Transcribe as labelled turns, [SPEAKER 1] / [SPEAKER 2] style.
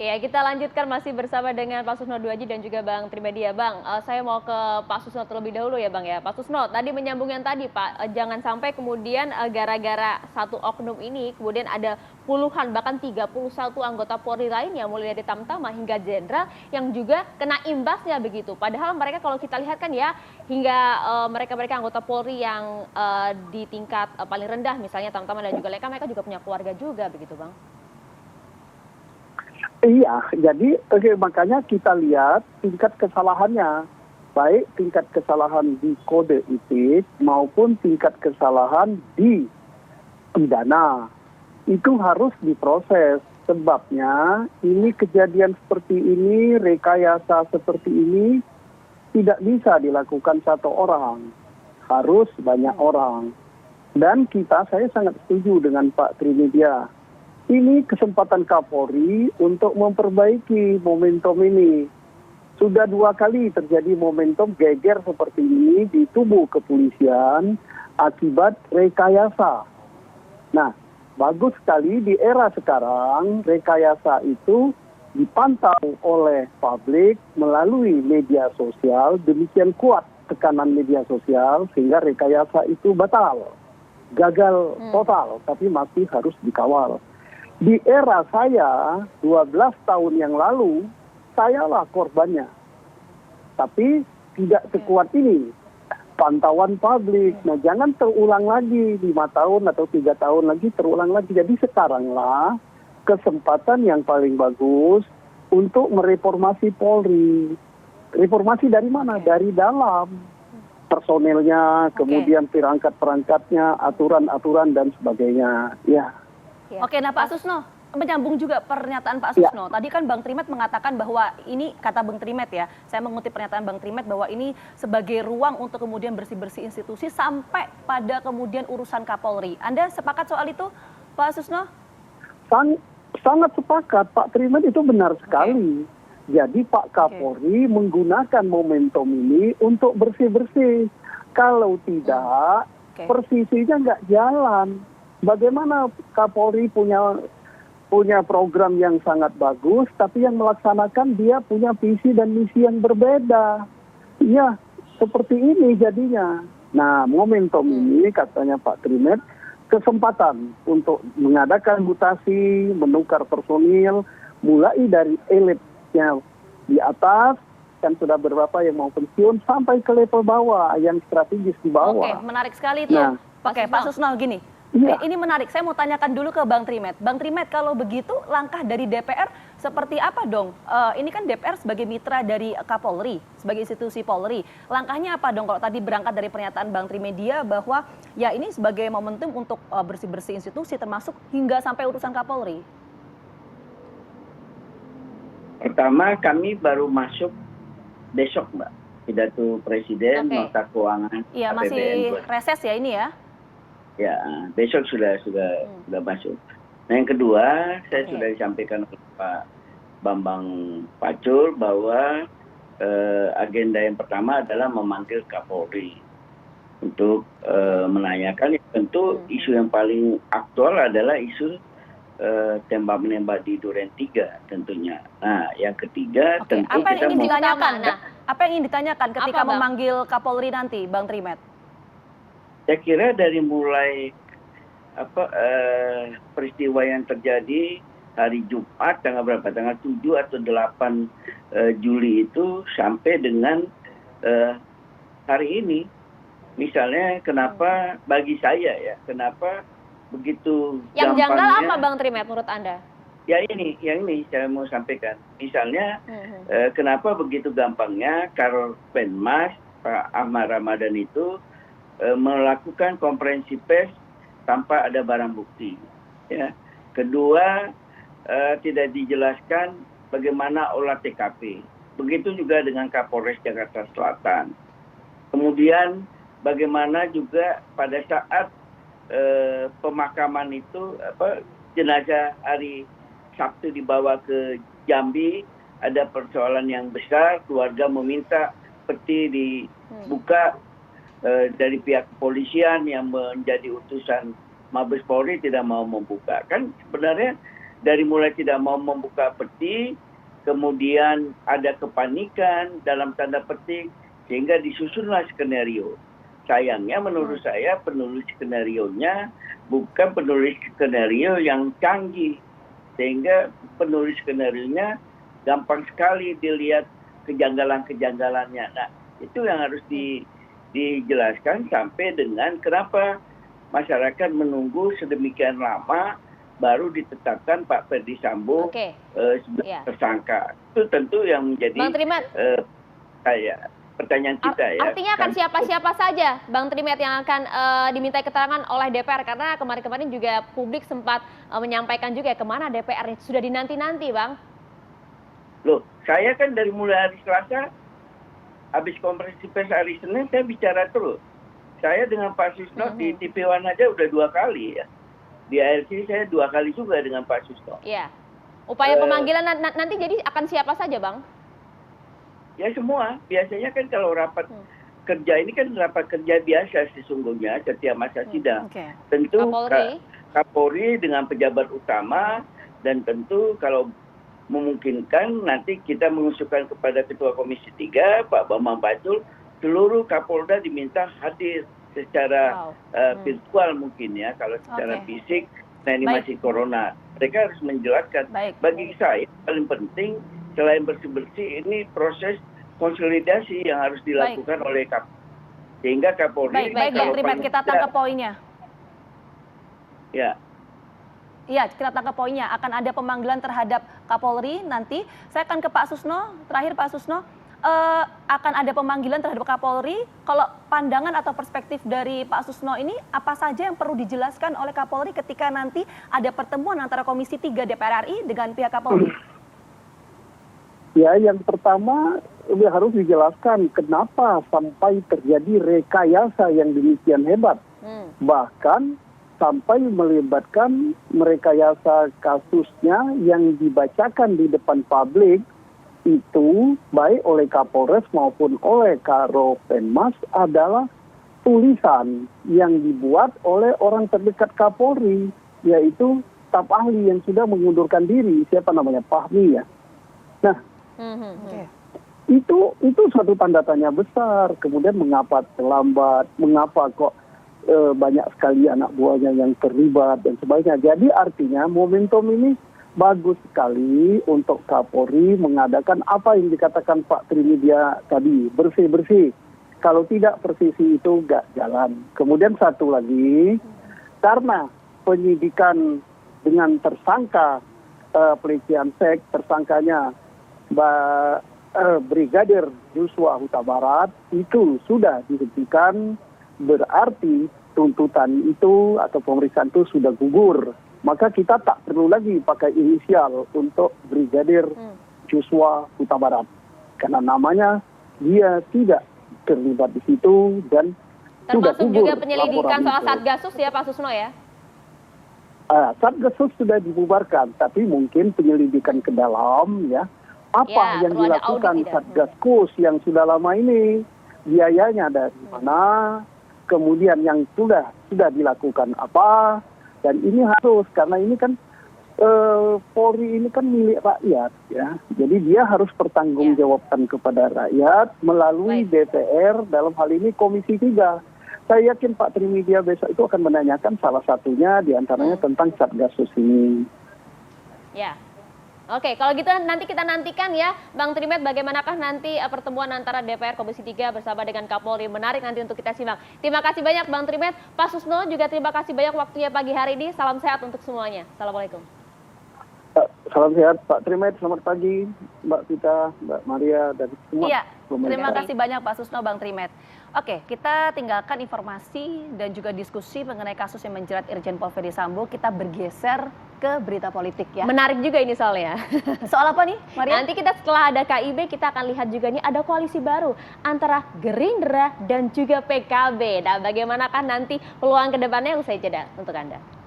[SPEAKER 1] Ya, kita lanjutkan masih bersama dengan Pak Susno Duaji dan juga Bang Trimedia. Bang, saya mau ke Pak Susno terlebih dahulu ya Bang ya. Pak Susno, tadi menyambung yang tadi Pak, jangan sampai kemudian gara-gara satu oknum ini kemudian ada puluhan bahkan 31 anggota Polri lain yang mulai dari Tamtama hingga Jenderal yang juga kena imbasnya begitu. Padahal mereka kalau kita lihat kan ya hingga mereka-mereka anggota Polri yang di tingkat paling rendah misalnya Tamtama dan juga Leka mereka juga punya keluarga juga begitu Bang.
[SPEAKER 2] Iya, jadi makanya kita lihat tingkat kesalahannya, baik tingkat kesalahan di kode etik maupun tingkat kesalahan di pidana. Itu harus diproses. Sebabnya ini kejadian seperti ini, rekayasa seperti ini tidak bisa dilakukan satu orang, harus banyak orang. Dan saya sangat setuju dengan Pak Trimedia. Ini kesempatan Kapolri untuk memperbaiki momentum ini. Sudah 2 kali terjadi momentum geger seperti ini di tubuh kepolisian akibat rekayasa. Nah, bagus sekali di era sekarang rekayasa itu dipantau oleh publik melalui media sosial, demikian kuat tekanan media sosial sehingga rekayasa itu batal. Gagal total, tapi masih harus dikawal. Di era saya, 12 tahun yang lalu, sayalah korbannya. Tapi tidak sekuat ini. Pantauan publik. Nah, jangan terulang lagi 5 tahun atau 3 tahun lagi terulang lagi. Jadi sekaranglah kesempatan yang paling bagus untuk mereformasi Polri. Reformasi dari mana? Dari dalam. Personelnya, kemudian perangkat-perangkatnya, aturan-aturan dan sebagainya. Ya.
[SPEAKER 3] Oke, nah Pak Susno, menyambung juga pernyataan Pak Susno. Tadi kan Bang Trimet mengatakan bahwa ini, kata Bang Trimet ya, saya mengutip pernyataan Bang Trimet bahwa ini sebagai ruang untuk kemudian bersih-bersih institusi sampai pada kemudian urusan Kapolri. Anda sepakat soal itu, Pak Susno?
[SPEAKER 2] Sangat sepakat, Pak Trimet itu benar sekali. Jadi Pak Kapolri menggunakan momentum ini untuk bersih-bersih. Kalau tidak, persisinya nggak jalan. Bagaimana Kapolri punya program yang sangat bagus, tapi yang melaksanakan dia punya visi dan misi yang berbeda. Iya, seperti ini jadinya. Nah, momentum ini katanya Pak Trimet, kesempatan untuk mengadakan mutasi, menukar personil, mulai dari elitnya di atas, kan sudah beberapa yang mau pensiun, sampai ke level bawah, yang strategis di bawah.
[SPEAKER 3] Oke, menarik sekali itu.
[SPEAKER 2] Nah,
[SPEAKER 3] Pak Susno, gini. Ini menarik, saya mau tanyakan dulu ke Bang Trimet. Bang Trimet, kalau begitu langkah dari DPR seperti apa dong? Ini kan DPR sebagai mitra dari Kapolri, sebagai institusi Polri. Langkahnya apa dong kalau tadi berangkat dari pernyataan Bang Trimedia bahwa ya ini sebagai momentum untuk bersih-bersih institusi termasuk hingga sampai urusan Kapolri?
[SPEAKER 4] Pertama, kami baru masuk besok, Mbak. Pidato Presiden, nota keuangan.
[SPEAKER 3] Iya, masih reses ya ini ya?
[SPEAKER 4] Ya, besok sudah masuk. Nah, yang kedua, saya sudah disampaikan oleh Pak Bambang Pacul bahwa agenda yang pertama adalah memanggil Kapolri untuk menanyakan. Tentu isu yang paling aktual adalah isu tembak-menembak di Duren 3 tentunya. Nah, yang ketiga tentu
[SPEAKER 3] apa
[SPEAKER 4] kita
[SPEAKER 3] yang ingin ditanyakan? Apa yang ingin ditanyakan ketika memanggil Kapolri nanti, Bang Trimet?
[SPEAKER 4] Saya kira dari mulai peristiwa yang terjadi hari Jumat tanggal berapa? Tanggal 7 atau 8 Juli itu sampai dengan hari ini. Misalnya kenapa bagi saya ya, kenapa begitu
[SPEAKER 1] yang
[SPEAKER 4] gampangnya.
[SPEAKER 1] janggal apa Bang Trimet menurut Anda?
[SPEAKER 4] Ya yang ini saya mau sampaikan. Misalnya kenapa begitu gampangnya Karopenmas Pak Ahmad Ramadan itu melakukan konferensi pers tanpa ada barang bukti. Ya. Kedua, tidak dijelaskan bagaimana olah TKP. Begitu juga dengan Kapolres Jakarta Selatan. Kemudian bagaimana juga pada saat pemakaman itu jenazah hari Sabtu dibawa ke Jambi, ada persoalan yang besar, keluarga meminta peti dibuka. Dari pihak kepolisian yang menjadi utusan Mabes Polri tidak mau membuka. Kan sebenarnya dari mulai tidak mau membuka peti, kemudian ada kepanikan dalam tanda petik, sehingga disusunlah skenario. Sayangnya menurut saya penulis skenarionya bukan penulis skenario yang canggih, sehingga penulis skenarionya gampang sekali dilihat kejanggalan-kejanggalannya. Nah, itu yang harus dijelaskan sampai dengan kenapa masyarakat menunggu sedemikian lama baru ditetapkan Pak Ferdi Sambo sebagai tersangka. Itu tentu yang menjadi pertanyaan kita ya.
[SPEAKER 1] Artinya akan siapa-siapa saja Bang Trimet yang akan dimintai keterangan oleh DPR, karena kemarin-kemarin juga publik sempat menyampaikan juga kemana DPR sudah dinanti-nanti Bang.
[SPEAKER 4] Loh, saya kan dari mulai hari Selasa, habis konferensi pers hari Senin, saya bicara terus. Saya dengan Pak Susno di TV One aja udah 2 kali ya. Di ARC saya 2 kali juga dengan Pak Susno.
[SPEAKER 1] Iya. Upaya pemanggilan nanti jadi akan siapa saja Bang?
[SPEAKER 4] Ya semua. Biasanya kan kalau rapat kerja ini kan rapat kerja biasa sesungguhnya setiap masa sidang. Tentu Kapolri dengan pejabat utama, dan tentu kalau memungkinkan nanti kita mengusulkan kepada Ketua Komisi 3, Pak Bambang Pacul, seluruh Kapolda diminta hadir secara virtual mungkin ya, kalau secara fisik, nah ini masih corona. Mereka harus menjelaskan. Bagi saya paling penting selain bersih-bersih, ini proses konsolidasi yang harus dilakukan oleh Kapolri. Sehingga Kapolri...
[SPEAKER 3] Baik, Bang, kita tangkap poinnya.
[SPEAKER 4] Ya.
[SPEAKER 3] Iya, kita tangkap poinnya. Akan ada pemanggilan terhadap Kapolri nanti. Saya akan ke Pak Susno. Terakhir Pak Susno, akan ada pemanggilan terhadap Kapolri. Kalau pandangan atau perspektif dari Pak Susno ini, apa saja yang perlu dijelaskan oleh Kapolri ketika nanti ada pertemuan antara Komisi 3 DPR RI dengan pihak Kapolri?
[SPEAKER 2] Ya, yang pertama harus dijelaskan kenapa sampai terjadi rekayasa yang demikian hebat. Bahkan sampai melibatkan merekayasa kasusnya yang dibacakan di depan publik itu baik oleh Kapolres maupun oleh Karo Penmas adalah tulisan yang dibuat oleh orang terdekat Kapolri, yaitu staf ahli yang sudah mengundurkan diri, siapa namanya, Fahmi ya. Nah, itu suatu tanda tanya besar. Kemudian mengapa terlambat, mengapa kok banyak sekali anak buahnya yang terlibat dan sebagainya. Jadi artinya momentum ini bagus sekali untuk Kapolri mengadakan apa yang dikatakan Pak Trimedia tadi, bersih-bersih. Kalau tidak presisi itu nggak jalan. Kemudian satu lagi, karena penyidikan dengan tersangka pelecehan seks, tersangkanya Brigadir Joshua Huta Barat itu sudah dihentikan, berarti tuntutan itu atau pemeriksaan itu sudah gugur. Maka kita tak perlu lagi pakai inisial untuk Brigadir Joshua Huta Barat. Karena namanya dia tidak terlibat di situ dan sudah
[SPEAKER 1] termasuk
[SPEAKER 2] gugur.
[SPEAKER 1] Juga penyelidikan soal
[SPEAKER 2] itu.
[SPEAKER 1] Satgasus ya Pak Susno ya?
[SPEAKER 2] Satgasus sudah dibubarkan, tapi mungkin penyelidikan ke dalam ya. Apa yang dilakukan Satgaskus yang sudah lama ini, biayanya dari mana, kemudian yang sudah dilakukan apa, dan ini harus, karena ini kan Polri ini kan milik rakyat ya, jadi dia harus bertanggungjawabkan kepada rakyat melalui DPR, dalam hal ini Komisi 3. Saya yakin Pak Trimedia besok itu akan menanyakan salah satunya diantaranya tentang Satgasus ini.
[SPEAKER 1] Ya. Oke, kalau gitu nanti kita nantikan ya, Bang Trimet, bagaimanakah nanti pertemuan antara DPR Komisi 3 bersama dengan Kapolri. Menarik nanti untuk kita simak. Terima kasih banyak Bang Trimet. Pak Susno juga terima kasih banyak waktunya pagi hari ini. Salam sehat untuk semuanya. Assalamualaikum.
[SPEAKER 2] Salam sehat Pak Trimet, selamat pagi Mbak Vita, Mbak Maria, dan semua.
[SPEAKER 3] Iya, terima kasih banyak Pak Susno, Bang Trimet. Oke, kita tinggalkan informasi dan juga diskusi mengenai kasus yang menjerat Irjen Pol Ferdi Sambo. Kita bergeser ke berita politik ya.
[SPEAKER 1] Menarik juga ini soalnya.
[SPEAKER 3] Soal apa nih, Maria?
[SPEAKER 1] Nanti kita setelah ada KIB, kita akan lihat juga nih ada koalisi baru antara Gerindra dan juga PKB. Nah, bagaimanakah nanti peluang ke depannya, usai jeda untuk Anda.